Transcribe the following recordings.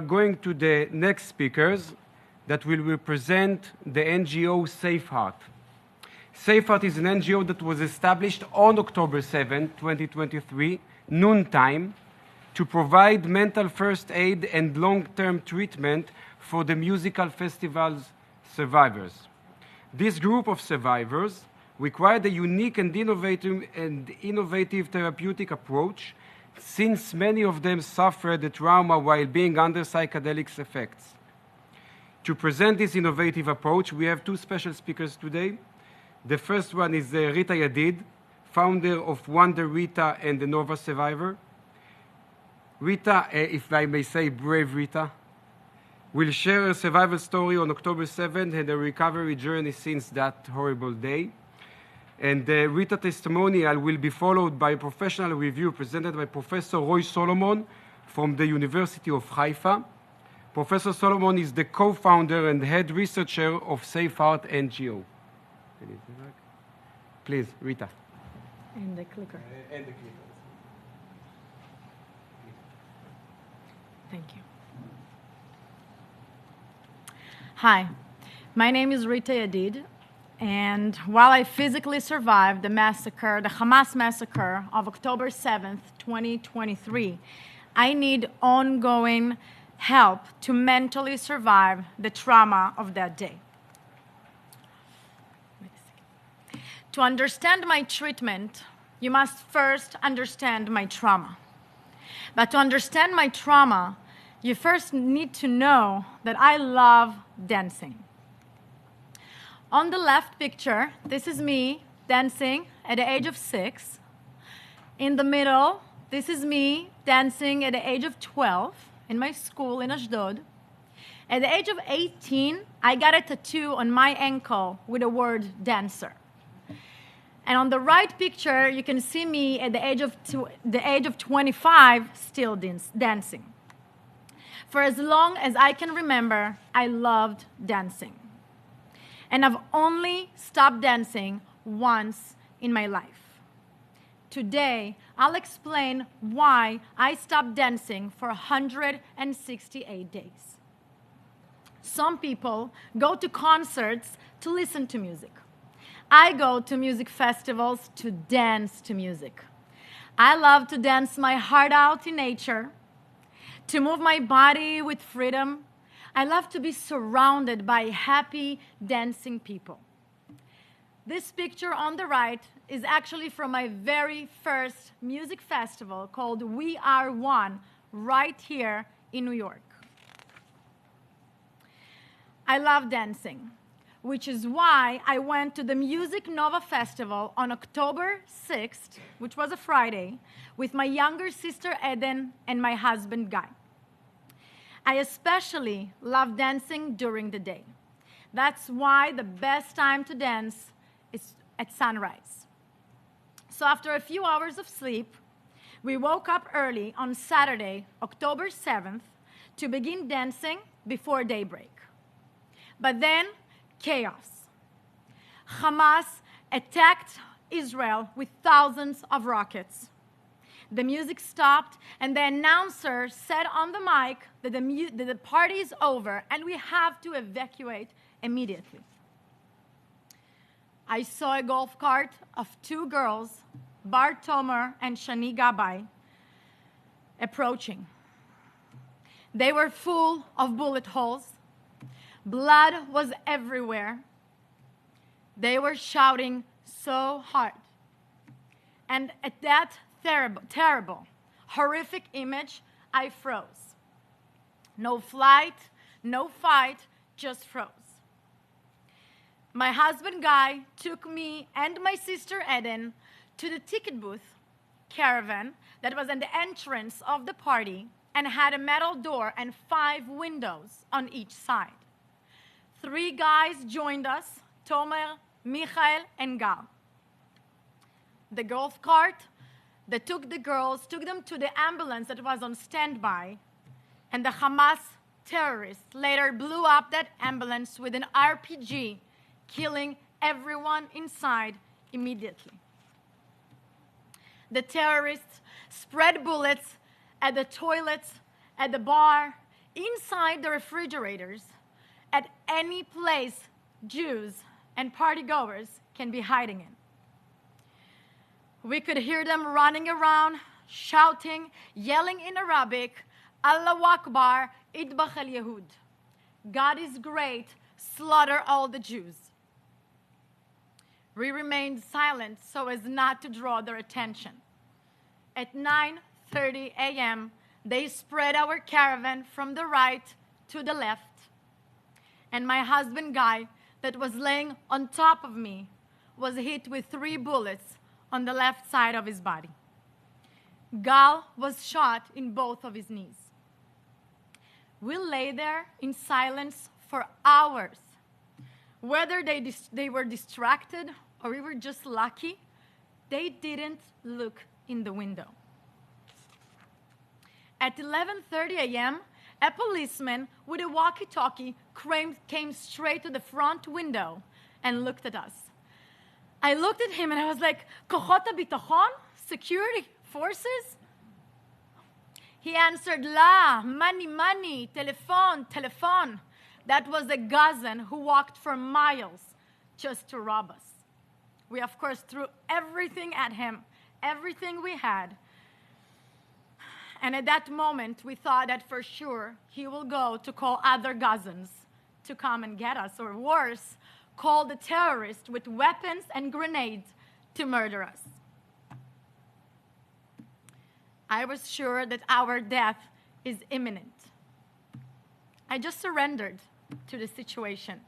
Going to the next speakers that will represent the NGO SafeHeart. SafeHeart is an NGO that was established on October 7, 2023, noontime, to provide mental first aid and long-term treatment for the musical festival's survivors. This group of survivors required a unique and innovative therapeutic approach, since many of them suffered the trauma while being under psychedelic effects. To present this innovative approach, we have two special speakers today. The first one is Rita Yedid, founder of Wonder Rita and the Nova survivor. Rita, if I may say, brave Rita, will share her survival story on October 7th and her recovery journey since that horrible day. And the Rita testimonial will be followed by a professional review presented by Professor Roy Salomon from the University of Haifa. Professor Salomon is the co-founder and head researcher of SafeHeart NGO. Please, Rita. And the clicker. And the clicker. Thank you. Hi, my name is Rita Yadid, and while I physically survived the massacre, the Hamas massacre of October 7th, 2023, I need ongoing help to mentally survive the trauma of that day. To understand my treatment, you must first understand my trauma. But to understand my trauma, you first need to know that I love dancing. On the left picture, this is me dancing at the age of 6. In the middle, this is me dancing at the age of 12 in my school in Ashdod. At the age of 18, I got a tattoo on my ankle with the word dancer. And on the right picture, you can see me at the age of 25 still dancing. For as long as I can remember, I loved dancing. And I've only stopped dancing once in my life. Today, I'll explain why I stopped dancing for 168 days. Some people go to concerts to listen to music. I go to music festivals to dance to music. I love to dance my heart out in nature, to move my body with freedom. I love to be surrounded by happy, dancing people. This picture on the right is actually from my very first music festival called We Are One, right here in New York. I love dancing, which is why I went to the Music Nova Festival on October 6th, which was a Friday, with my younger sister Eden and my husband Guy. I especially love dancing during the day. That's why the best time to dance is at sunrise. So after a few hours of sleep, we woke up early on Saturday, October 7th, to begin dancing before daybreak. But then, chaos. Hamas attacked Israel with thousands of rockets. The music stopped, and the announcer said on the mic that the party is over and we have to evacuate immediately. I saw a golf cart of 2 girls, Bar Tomer and Shani Gabay, approaching. They were full of bullet holes. Blood was everywhere. They were shouting so hard. And at that terrible, horrific image, I froze. No flight, no fight, just froze. My husband Guy took me and my sister Eden to the ticket booth caravan that was at the entrance of the party and had a metal door and 5 windows on each side. 3 guys joined us, Tomer, Michael, and Gal. The golf cart that took the girls took them to the ambulance that was on standby, and the Hamas terrorists later blew up that ambulance with an RPG, killing everyone inside immediately. The terrorists spread bullets at the toilets, at the bar, inside the refrigerators, at any place Jews and partygoers can be hiding in. We could hear them running around, shouting, yelling in Arabic, Allahu Akbar, Idbach al-Yahud. God is great, slaughter all the Jews. We remained silent so as not to draw their attention. At 9:30 a.m., they spread our caravan from the right to the left. And my husband Guy, that was laying on top of me, was hit with 3 bullets on the left side of his body. Gal was shot in both of his knees. We lay there in silence for hours. Whether they were distracted or we were just lucky, they didn't look in the window. At 11:30 a.m., a policeman with a walkie-talkie came straight to the front window and looked at us. I looked at him and I was like, Kochot HaBitachon? Security forces? He answered, La, money, telephone. That was a Gazan who walked for miles just to rob us. We, of course, threw everything at him, everything we had. And at that moment, we thought that for sure he will go to call other Gazans to come and get us, or worse, call the terrorists with weapons and grenades to murder us. I was sure that our death is imminent. I just surrendered to the situation.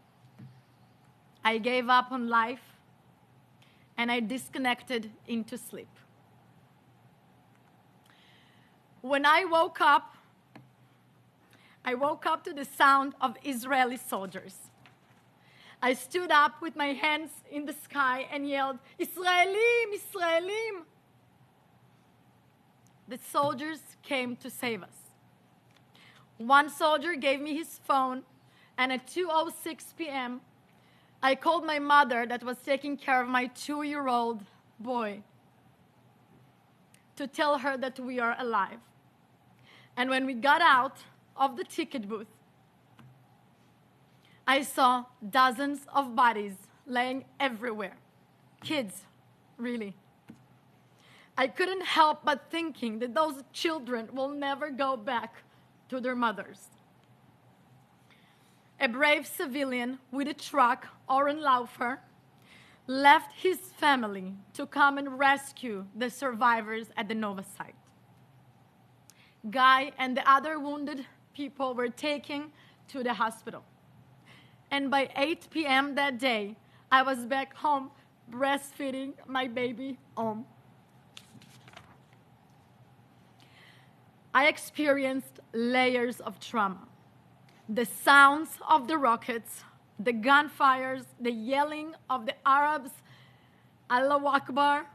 I gave up on life, and I disconnected into sleep. When I woke up to the sound of Israeli soldiers. I stood up with my hands in the sky and yelled, Israelim, Israelim. The soldiers came to save us. One soldier gave me his phone, and at 2:06 p.m., I called my mother that was taking care of my 2-year-old boy to tell her that we are alive. And when we got out of the ticket booth, I saw dozens of bodies laying everywhere. Kids, really. I couldn't help but thinking that those children will never go back to their mothers. A brave civilian with a truck, Oren Laufer, left his family to come and rescue the survivors at the Nova site. Guy and the other wounded people were taken to the hospital. And by 8 p.m. that day, I was back home breastfeeding my baby Om. I experienced layers of trauma. The sounds of the rockets, the gunfires, the yelling of the Arabs, Allahu Akbar,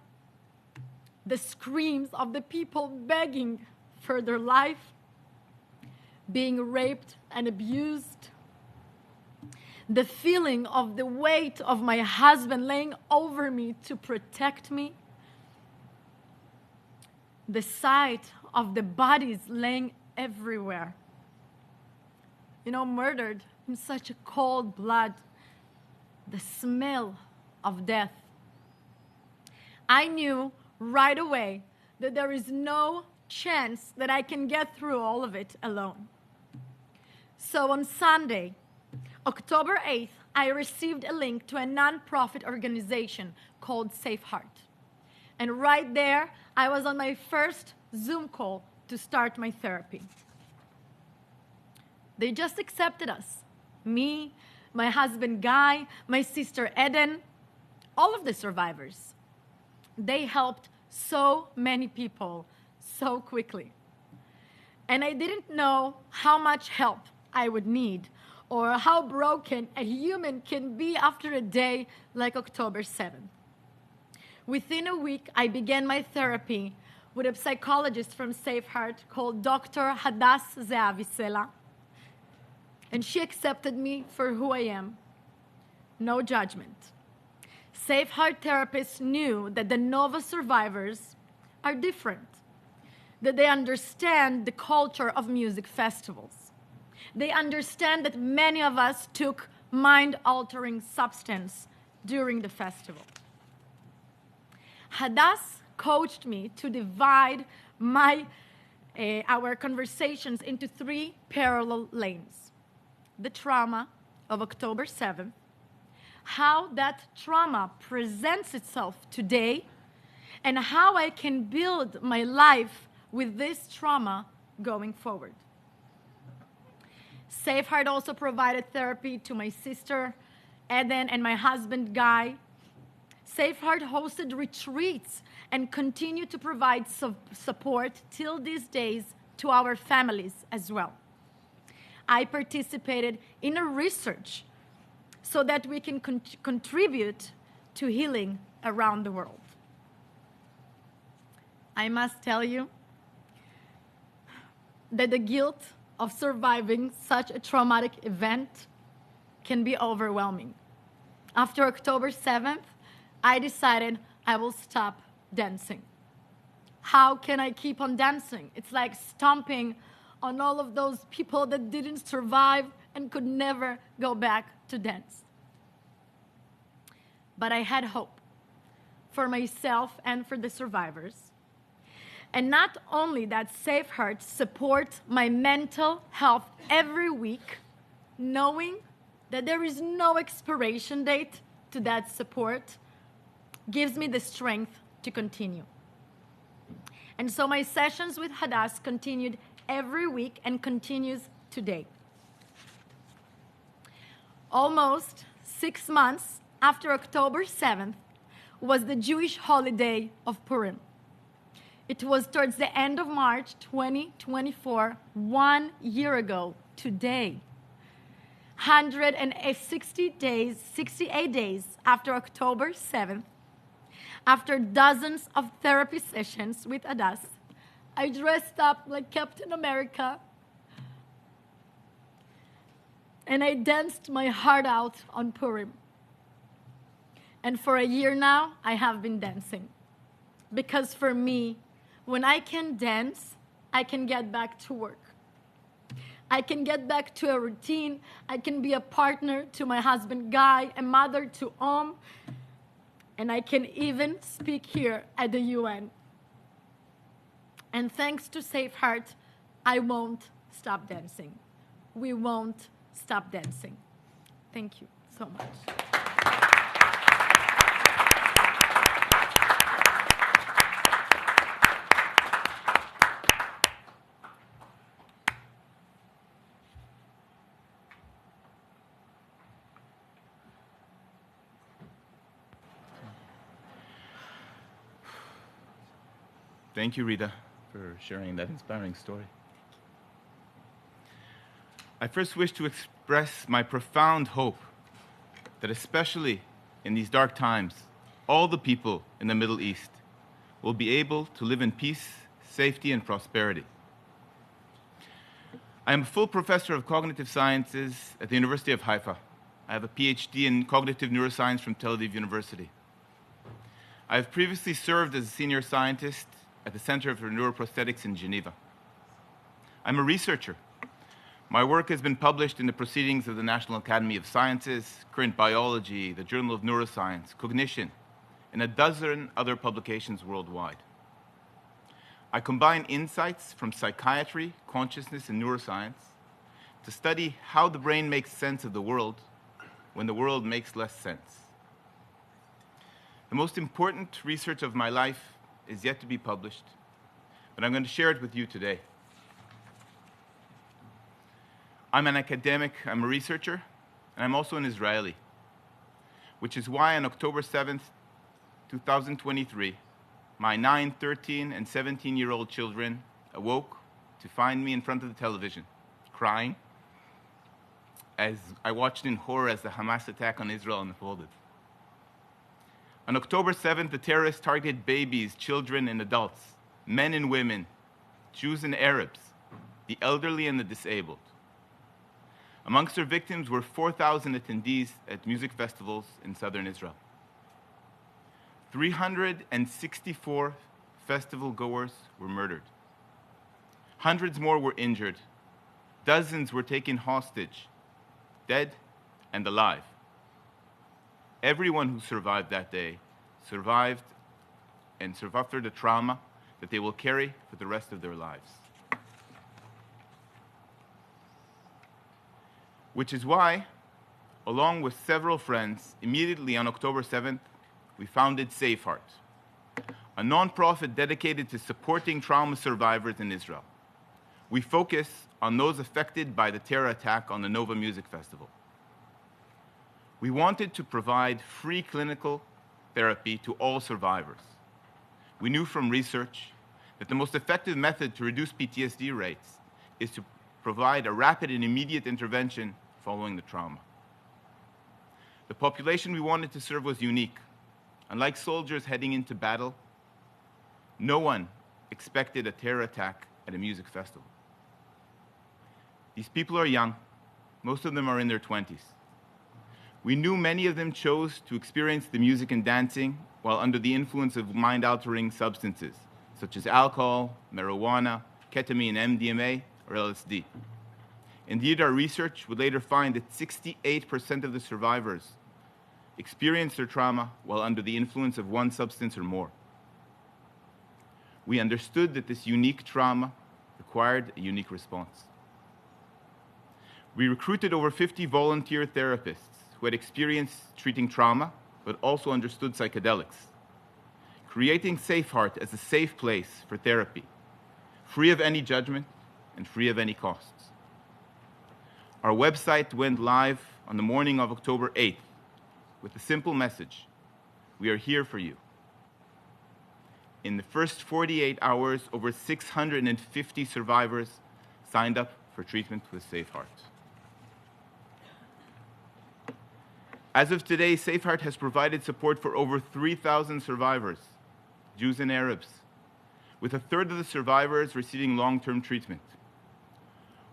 the screams of the people begging for their life, being raped and abused, the feeling of the weight of my husband laying over me to protect me, the sight of the bodies laying everywhere, murdered in such a cold blood, the smell of death. I knew right away that there is no chance that I can get through all of it alone. So on Sunday, October 8th, I received a link to a non-profit organization called SafeHeart. And right there, I was on my first Zoom call to start my therapy. They just accepted us. Me, my husband Guy, my sister Eden, all of the survivors. They helped so many people so quickly. And I didn't know how much help I would need or how broken a human can be after a day like October 7th. Within a week, I began my therapy with a psychologist from SafeHeart called Dr. Hadas Zeavisela. And she accepted me for who I am. No judgment. SafeHeart therapists knew that the Nova survivors are different, that they understand the culture of music festivals. they understand that many of us took mind-altering substance during the festival. Hadass coached me to divide our conversations into 3 parallel lanes. The trauma of October 7th, how that trauma presents itself today, and how I can build my life with this trauma going forward. SafeHeart also provided therapy to my sister, Eden, and my husband, Guy. SafeHeart hosted retreats and continue to provide support till these days to our families as well. I participated in a research so that we can contribute to healing around the world. I must tell you that the guilt of surviving such a traumatic event can be overwhelming. After October 7th, I decided I will stop dancing. How can I keep on dancing? It's like stomping on all of those people that didn't survive and could never go back to dance. But I had hope for myself and for the survivors. And not only that, SafeHeart supports my mental health every week, knowing that there is no expiration date to that support, gives me the strength to continue. And so my sessions with Hadass continued every week and continues today. Almost 6 months after October 7th was the Jewish holiday of Purim. It was towards the end of March 2024, 1 year ago today. 68 days after October 7th, after dozens of therapy sessions with Hadass, I dressed up like Captain America and I danced my heart out on Purim. And for a year now, I have been dancing. Because for me, when I can dance, I can get back to work. I can get back to a routine. I can be a partner to my husband, Guy, a mother to Om, and I can even speak here at the UN. And thanks to SafeHeart, I won't stop dancing. We won't stop dancing. Thank you so much. Thank you, Rita, for sharing that inspiring story. I first wish to express my profound hope that especially in these dark times, all the people in the Middle East will be able to live in peace, safety, and prosperity. I am a full professor of cognitive sciences at the University of Haifa. I have a PhD in cognitive neuroscience from Tel Aviv University. I have previously served as a senior scientist at the Center for Neuroprosthetics in Geneva. I'm a researcher. My work has been published in the Proceedings of the National Academy of Sciences, Current Biology, the Journal of Neuroscience, Cognition, and a dozen other publications worldwide. I combine insights from psychiatry, consciousness, and neuroscience to study how the brain makes sense of the world when the world makes less sense. The most important research of my life is yet to be published, but I'm going to share it with you today. I'm an academic, I'm a researcher, and I'm also an Israeli, which is why on October 7th, 2023, my 9, 13, and 17-year-old children awoke to find me in front of the television, crying, as I watched in horror as the Hamas attack on Israel unfolded. On October 7th, the terrorists targeted babies, children, and adults, men and women, Jews and Arabs, the elderly and the disabled. Amongst their victims were 4,000 attendees at music festivals in southern Israel. 364 festival goers were murdered. Hundreds more were injured. Dozens were taken hostage, dead and alive. Everyone who survived that day survived through the trauma that they will carry for the rest of their lives. Which is why, along with several friends, immediately on October 7th, we founded SafeHeart, a nonprofit dedicated to supporting trauma survivors in Israel. We focus on those affected by the terror attack on the Nova Music Festival. We wanted to provide free clinical therapy to all survivors. We knew from research that the most effective method to reduce PTSD rates is to provide a rapid and immediate intervention following the trauma. The population we wanted to serve was unique. Unlike soldiers heading into battle, no one expected a terror attack at a music festival. These people are young. Most of them are in their 20s. We knew many of them chose to experience the music and dancing while under the influence of mind-altering substances, such as alcohol, marijuana, ketamine, MDMA, or LSD. Indeed, our research would later find that 68% of the survivors experienced their trauma while under the influence of one substance or more. We understood that this unique trauma required a unique response. We recruited over 50 volunteer therapists who had experience treating trauma, but also understood psychedelics, creating SafeHeart as a safe place for therapy, free of any judgment and free of any costs. Our website went live on the morning of October 8th with a simple message: we are here for you. In the first 48 hours, over 650 survivors signed up for treatment with SafeHeart. As of today, SafeHeart has provided support for over 3,000 survivors, Jews and Arabs, with a third of the survivors receiving long-term treatment.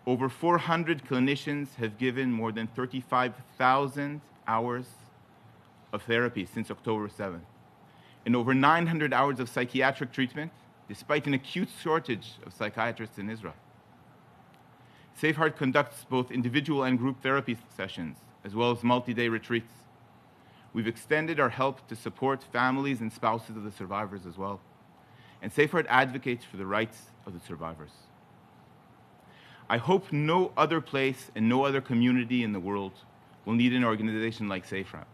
Over 400 clinicians have given more than 35,000 hours of therapy since October 7th, and over 900 hours of psychiatric treatment, despite an acute shortage of psychiatrists in Israel. SafeHeart conducts both individual and group therapy sessions, as well as multi-day retreats. We've extended our help to support families and spouses of the survivors as well. And SafeHeart advocates for the rights of the survivors. I hope no other place and no other community in the world will need an organization like SafeHeart.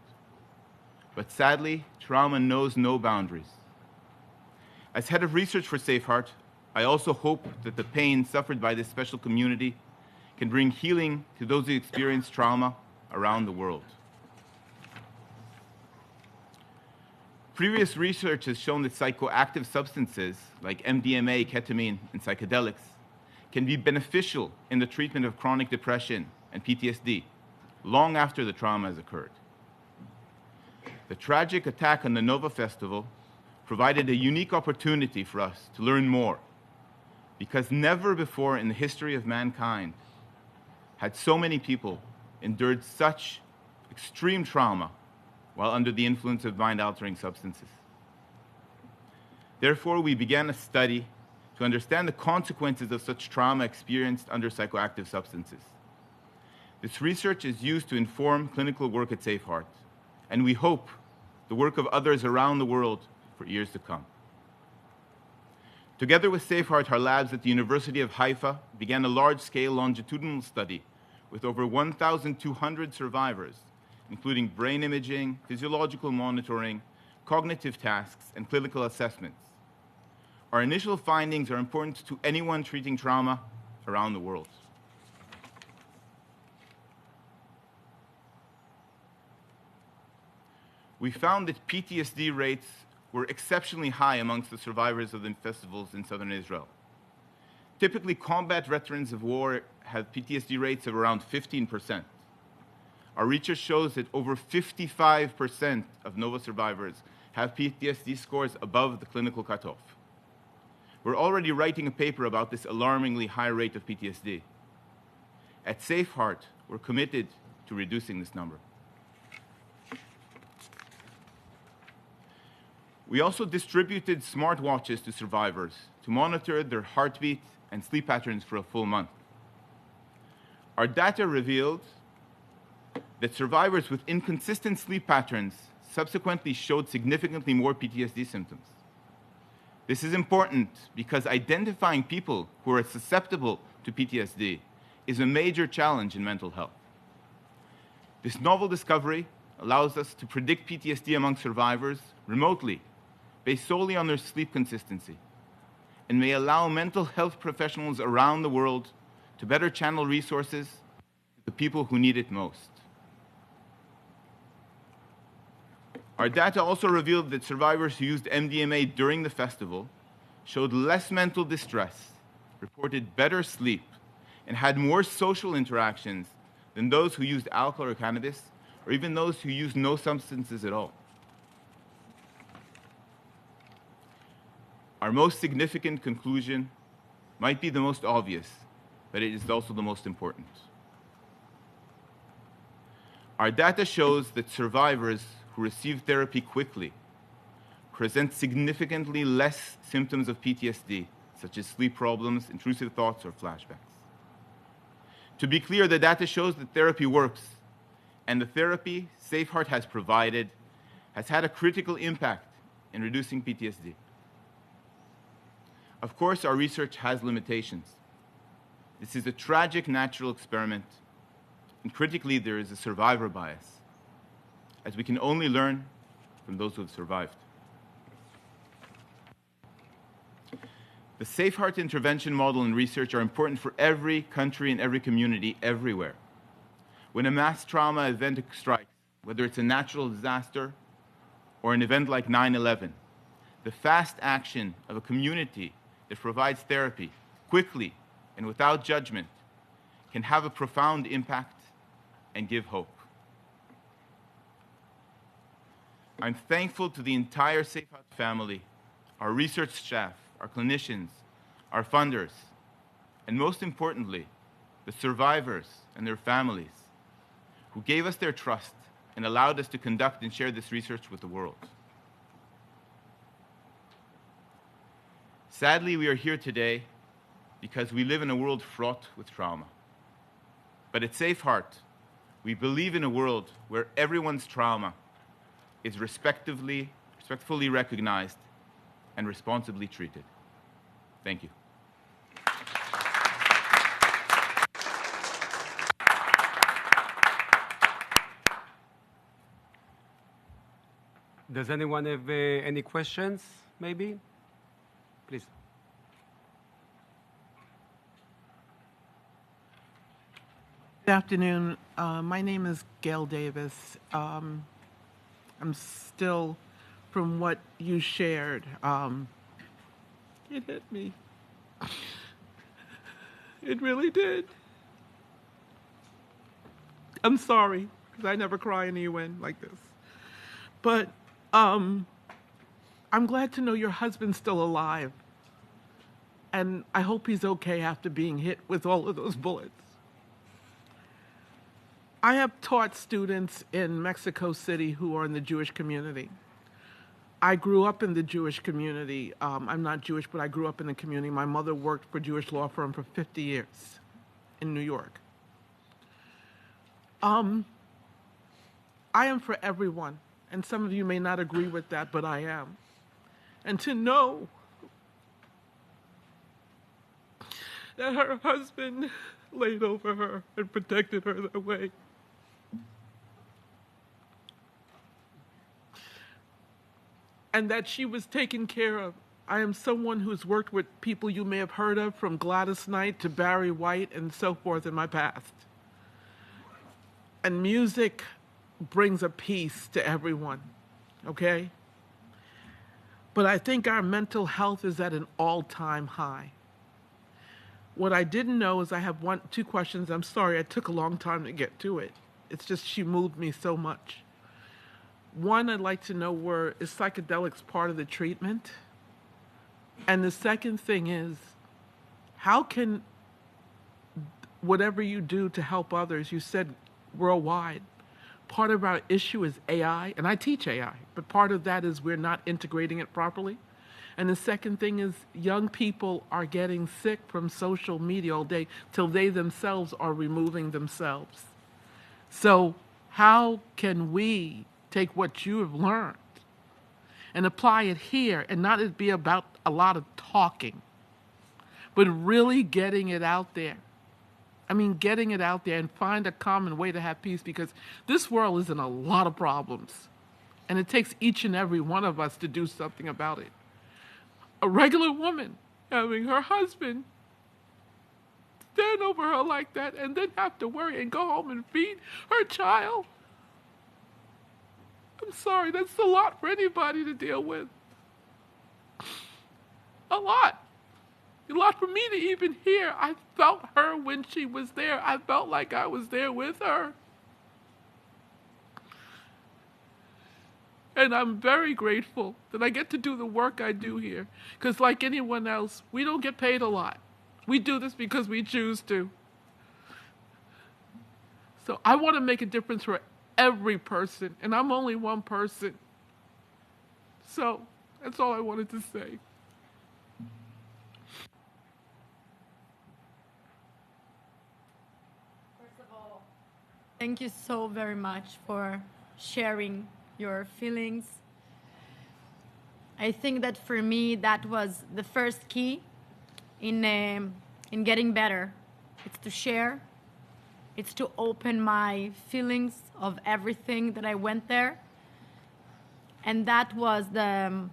But sadly, trauma knows no boundaries. As head of research for SafeHeart, I also hope that the pain suffered by this special community can bring healing to those who experience trauma around the world. Previous research has shown that psychoactive substances like MDMA, ketamine, and psychedelics can be beneficial in the treatment of chronic depression and PTSD long after the trauma has occurred. The tragic attack on the Nova Festival provided a unique opportunity for us to learn more, because never before in the history of mankind had so many people endured such extreme trauma while under the influence of mind-altering substances. Therefore, we began a study to understand the consequences of such trauma experienced under psychoactive substances. This research is used to inform clinical work at SafeHeart, and we hope the work of others around the world for years to come. Together with SafeHeart, our labs at the University of Haifa began a large-scale longitudinal study with over 1,200 survivors, including brain imaging, physiological monitoring, cognitive tasks, and clinical assessments. Our initial findings are important to anyone treating trauma around the world. We found that PTSD rates were exceptionally high amongst the survivors of the festivals in southern Israel. Typically, combat veterans of war have PTSD rates of around 15%. Our research shows that over 55% of Nova survivors have PTSD scores above the clinical cutoff. We're already writing a paper about this alarmingly high rate of PTSD. At SafeHeart, we're committed to reducing this number. We also distributed smartwatches to survivors to monitor their heartbeat and sleep patterns for a full month. Our data revealed that survivors with inconsistent sleep patterns subsequently showed significantly more PTSD symptoms. This is important because identifying people who are susceptible to PTSD is a major challenge in mental health. This novel discovery allows us to predict PTSD among survivors remotely, based solely on their sleep consistency, and may allow mental health professionals around the world to better channel resources to the people who need it most. Our data also revealed that survivors who used MDMA during the festival showed less mental distress, reported better sleep, and had more social interactions than those who used alcohol or cannabis, or even those who used no substances at all. Our most significant conclusion might be the most obvious, but it is also the most important. Our data shows that survivors who receive therapy quickly present significantly less symptoms of PTSD, such as sleep problems, intrusive thoughts, or flashbacks. To be clear, the data shows that therapy works, and the therapy SafeHeart has provided has had a critical impact in reducing PTSD. Of course, our research has limitations. This is a tragic natural experiment, and critically, there is a survivor bias, as we can only learn from those who have survived. The SafeHeart intervention model and research are important for every country and every community everywhere. When a mass trauma event strikes, whether it's a natural disaster or an event like 9/11, the fast action of a community that provides therapy quickly and without judgment can have a profound impact and give hope. I'm thankful to the entire SafeHeart family, our research staff, our clinicians, our funders, and most importantly, the survivors and their families who gave us their trust and allowed us to conduct and share this research with the world. Sadly, we are here today because we live in a world fraught with trauma. But at SafeHeart, we believe in a world where everyone's trauma is respectfully recognized and responsibly treated. Thank you. Does anyone have any questions, maybe? Please. Good afternoon. My name is Gail Davis. I'm still, from what you shared, it hit me. It really did. I'm sorry, because I never cry in the UN like this. But I'm glad to know your husband's still alive. And I hope he's okay after being hit with all of those bullets. I have taught students in Mexico City who are in the Jewish community. I grew up in the Jewish community. I'm not Jewish, but I grew up in the community. My mother worked for a Jewish law firm for 50 years in New York. I am for everyone, and some of you may not agree with that, but I am. And to know that her husband laid over her and protected her that way. And that she was taken care of. I am someone who's worked with people you may have heard of, from Gladys Knight to Barry White and so forth in my past. And music brings a peace to everyone, okay? But I think our mental health is at an all-time high. What I didn't know is I have two questions. I'm sorry, I took a long time to get to it. It's just she moved me so much. One, I'd like to know is psychedelics part of the treatment? And the second thing is, how can whatever you do to help others, you said worldwide, part of our issue is AI, and I teach AI, but part of that is we're not integrating it properly. And the second thing is young people are getting sick from social media all day till they themselves are removing themselves. So how can we take what you have learned and apply it here and not it be about a lot of talking, but really getting it out there? I mean, getting it out there and find a common way to have peace, because this world is in a lot of problems. And it takes each and every one of us to do something about it. A regular woman having her husband stand over her like that and then have to worry and go home and feed her child. I'm sorry, that's a lot for anybody to deal with. A lot. A lot for me to even hear. I felt her when she was there. I felt like I was there with her. And I'm very grateful that I get to do the work I do here. Because like anyone else, we don't get paid a lot. We do this because we choose to. So I want to make a difference for every person. And I'm only one person. So that's all I wanted to say. Thank you so very much for sharing your feelings. I think that for me, that was the first key in getting better. It's to share. It's to open my feelings of everything that I went there. And that was the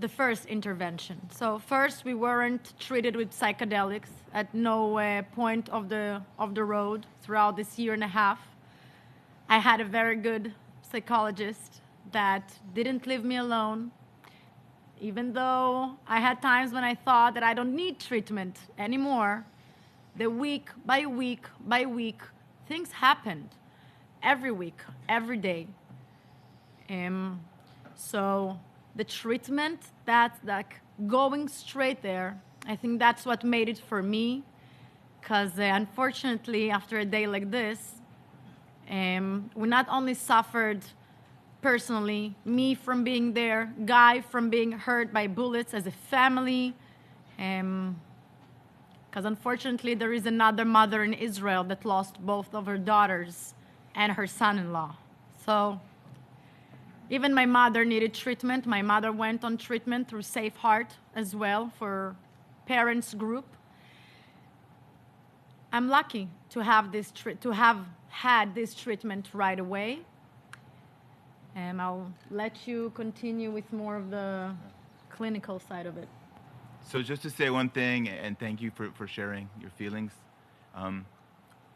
first intervention. So first, we weren't treated with psychedelics at no point of the road throughout this year and a half. I had a very good psychologist that didn't leave me alone, even though I had times when I thought that I don't need treatment anymore. The week by week by week, things happened. Every week, every day. So the treatment, that's like going straight there. I think that's what made it for me, because unfortunately, after a day like this, we not only suffered personally, me from being there, Guy from being hurt by bullets as a family, because unfortunately there is another mother in Israel that lost both of her daughters and her son-in-law. So even my mother needed treatment. My mother went on treatment through SafeHeart as well for parents group. I'm lucky to have had this treatment right away. And I'll let you continue with more of the clinical side of it. So just to say one thing, and thank you for sharing your feelings.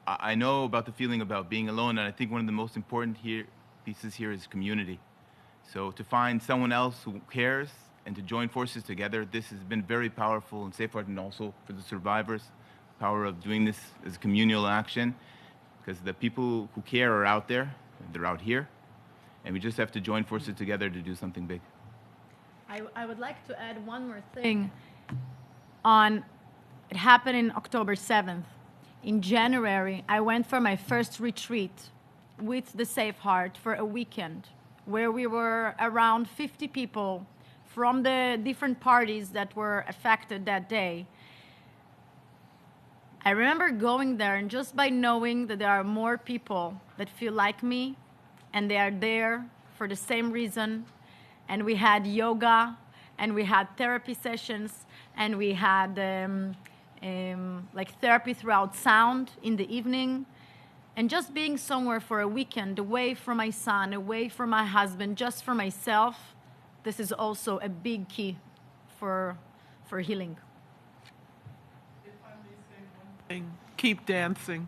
I know about the feeling about being alone, and I think one of the most important pieces here is community. So to find someone else who cares and to join forces together, this has been very powerful in SafeHeart and also for the survivors. The power of doing this as communal action, because the people who care are out there, they're out here, and we just have to join forces together to do something big. I would like to add one more thing. It happened in October 7th. In January, I went for my first retreat with the SafeHeart for a weekend, where we were around 50 people from the different parties that were affected that day. I remember going there, and just by knowing that there are more people that feel like me, and they are there for the same reason, and we had yoga, and we had therapy sessions, and we had like therapy throughout sound in the evening, and just being somewhere for a weekend, away from my son, away from my husband, just for myself, this is also a big key for healing. If I may say one thing, keep dancing.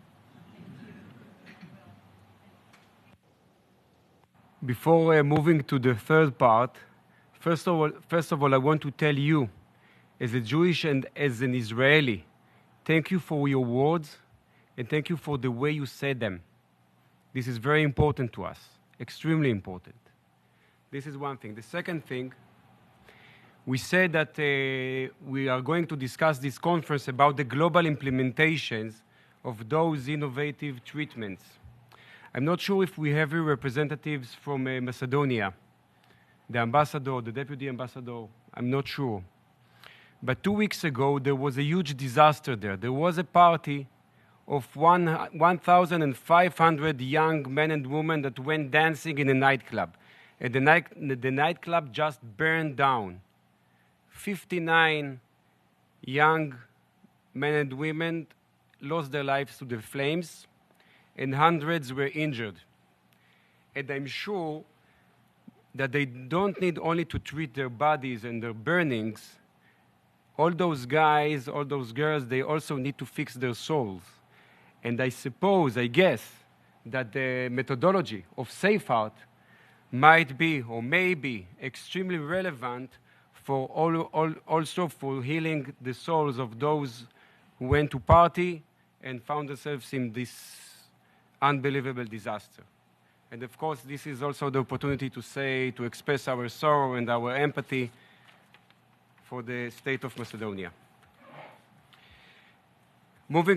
Before moving to the third part, first of all, I want to tell you, as a Jewish and as an Israeli, thank you for your words, and thank you for the way you said them. This is very important to us, extremely important. This is one thing. The second thing, we said that we are going to discuss this conference about the global implementations of those innovative treatments. I'm not sure if we have representatives from Macedonia, the ambassador, the deputy ambassador, I'm not sure. But 2 weeks ago, there was a huge disaster there. There was a party of 1,500 young men and women that went dancing in a nightclub. And the nightclub just burned down. 59 young men and women lost their lives to the flames, and hundreds were injured. And I'm sure that they don't need only to treat their bodies and their burnings. All those guys, all those girls, they also need to fix their souls. And I guess, that the methodology of SafeHeart might be or may be extremely relevant for also for healing the souls of those who went to party and found themselves in this unbelievable disaster. And of course, this is also the opportunity to express our sorrow and our empathy for the state of Macedonia. Moving